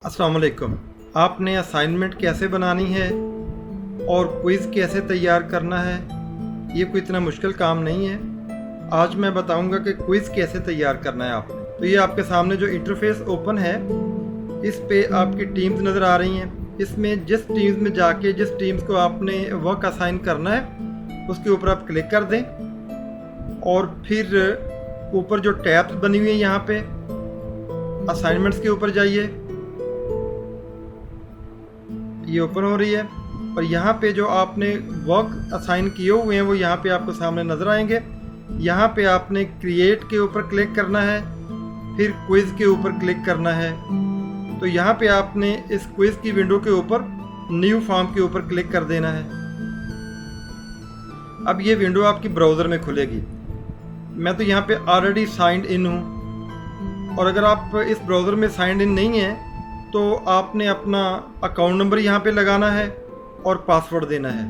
अस्सलाम वालेकुम। आपने असाइनमेंट कैसे बनानी है और क्विज़ कैसे तैयार करना है, ये कोई इतना मुश्किल काम नहीं है। आज मैं बताऊंगा कि क्विज़ कैसे तैयार करना है आपने। तो ये आपके सामने जो इंटरफेस ओपन है, इस पे आपकी टीम्स नज़र आ रही हैं। इसमें जिस टीम्स में जाके जिस टीम्स को आपने वर्क असाइन करना है उसके ऊपर आप क्लिक कर दें और फिर ऊपर जो टैब्स बनी हुई है यहाँ पे असाइनमेंट्स के ऊपर जाइए। ये ओपन हो रही है और यहाँ पे जो आपने वर्क असाइन किए हुए हैं वो यहाँ पे आपको सामने नज़र आएंगे। यहाँ पे आपने क्रिएट के ऊपर क्लिक करना है, फिर क्विज़ के ऊपर क्लिक करना है। तो यहाँ पे आपने इस क्विज़ की विंडो के ऊपर न्यू फॉर्म के ऊपर क्लिक कर देना है। अब ये विंडो आपकी ब्राउज़र में खुलेगी। मैं तो यहाँ पे ऑलरेडी साइंड इन हूँ और अगर आप इस ब्राउज़र में साइंड इन नहीं है तो आपने अपना अकाउंट नंबर यहाँ पे लगाना है और पासवर्ड देना है।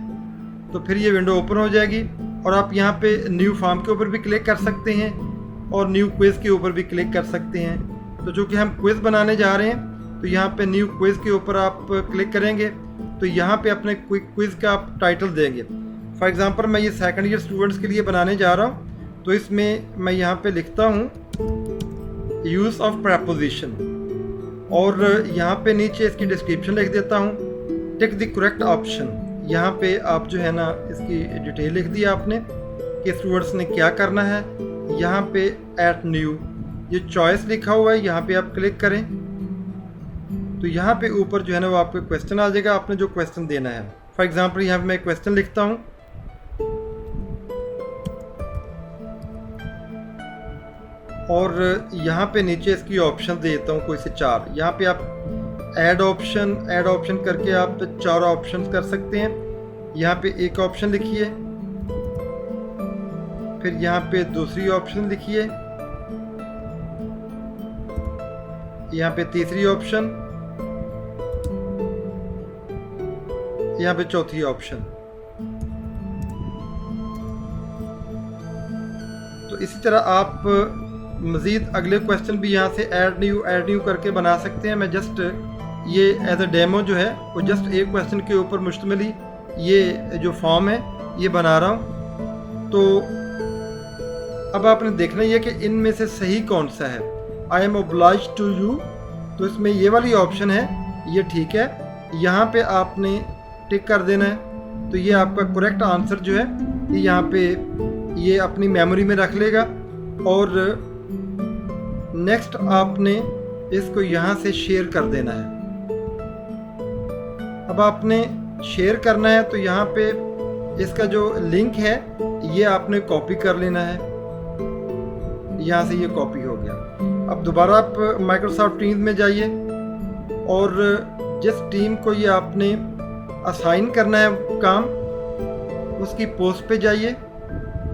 तो फिर ये विंडो ओपन हो जाएगी और आप यहाँ पे न्यू फॉर्म के ऊपर भी क्लिक कर सकते हैं और न्यू क्विज़ के ऊपर भी क्लिक कर सकते हैं। तो जो कि हम क्विज़ बनाने जा रहे हैं तो यहाँ पे न्यू क्विज़ के ऊपर आप क्लिक करेंगे तो यहाँ पे अपने क्विज़ का आप टाइटल देंगे। फॉर एग्ज़ाम्पल मैं ये सेकेंड ईयर स्टूडेंट्स के लिए बनाने जा रहा हूँ, तो इसमें मैं यहाँ पे लिखता हूँ यूज़ ऑफ प्रपोजिशन और यहाँ पे नीचे इसकी डिस्क्रिप्शन लिख देता हूँ, टिक द करेक्ट ऑप्शन। यहाँ पे आप जो है ना इसकी डिटेल लिख दी आपने कि स्टूडेंट्स ने क्या करना है। यहाँ पे ऐट न्यू ये चॉइस लिखा हुआ है, यहाँ पे आप क्लिक करें तो यहाँ पे ऊपर जो है ना वो आपको क्वेश्चन आ जाएगा, आपने जो क्वेश्चन देना है। फॉर एग्जांपल यहाँ पे मैं क्वेश्चन लिखता हूँ और यहाँ पे नीचे इसकी ऑप्शन देता हूँ कोई से 4। यहाँ पे आप ऐड ऑप्शन करके आप 4 ऑप्शन कर सकते हैं। यहाँ पे एक ऑप्शन लिखिए, फिर यहाँ पे दूसरी ऑप्शन लिखिए, यहाँ पे तीसरी ऑप्शन, यहाँ पे चौथी ऑप्शन। तो इसी तरह आप मज़ीद अगले क्वेश्चन भी यहाँ से ऐड न्यू करके बना सकते हैं। मैं जस्ट ये एज अ डेमो जो है वो जस्ट एक क्वेश्चन के ऊपर मुश्तमिल ये जो फॉर्म है ये बना रहा हूँ। तो अब आपने देखना ये कि इनमें से सही कौन सा है। I am obliged to you, तो इसमें ये वाली ऑप्शन है, ये ठीक है। यहाँ पे आपने टिक कर देना है। तो ये आपका करेक्ट आंसर जो है ये यहाँ पे ये अपनी मेमोरी में रख लेगा और नेक्स्ट आपने इसको यहाँ से शेयर कर देना है। अब आपने शेयर करना है तो यहाँ पे इसका जो लिंक है ये आपने कॉपी कर लेना है। यहाँ से ये कॉपी हो गया। अब दोबारा आप माइक्रोसॉफ्ट टीम्स में जाइए और जिस टीम को ये आपने असाइन करना है काम, उसकी पोस्ट पे जाइए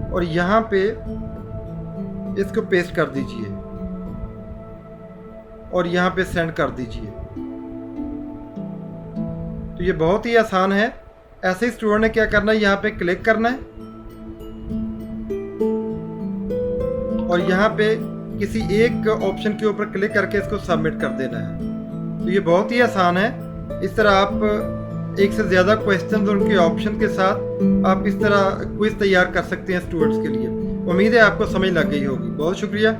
और यहाँ पे इसको पेस्ट कर दीजिए और यहाँ पे सेंड कर दीजिए। तो ये बहुत ही आसान है। ऐसे ही स्टूडेंट ने क्या करना है, यहाँ पे क्लिक करना है और यहाँ पे किसी एक ऑप्शन के ऊपर क्लिक करके इसको सबमिट कर देना है। तो ये बहुत ही आसान है। इस तरह आप एक से ज़्यादा क्वेश्चन उनके ऑप्शन के साथ आप इस तरह क्विज तैयार कर सकते हैं स्टूडेंट्स के लिए। उम्मीद है आपको समझ लग गई होगी। बहुत शुक्रिया।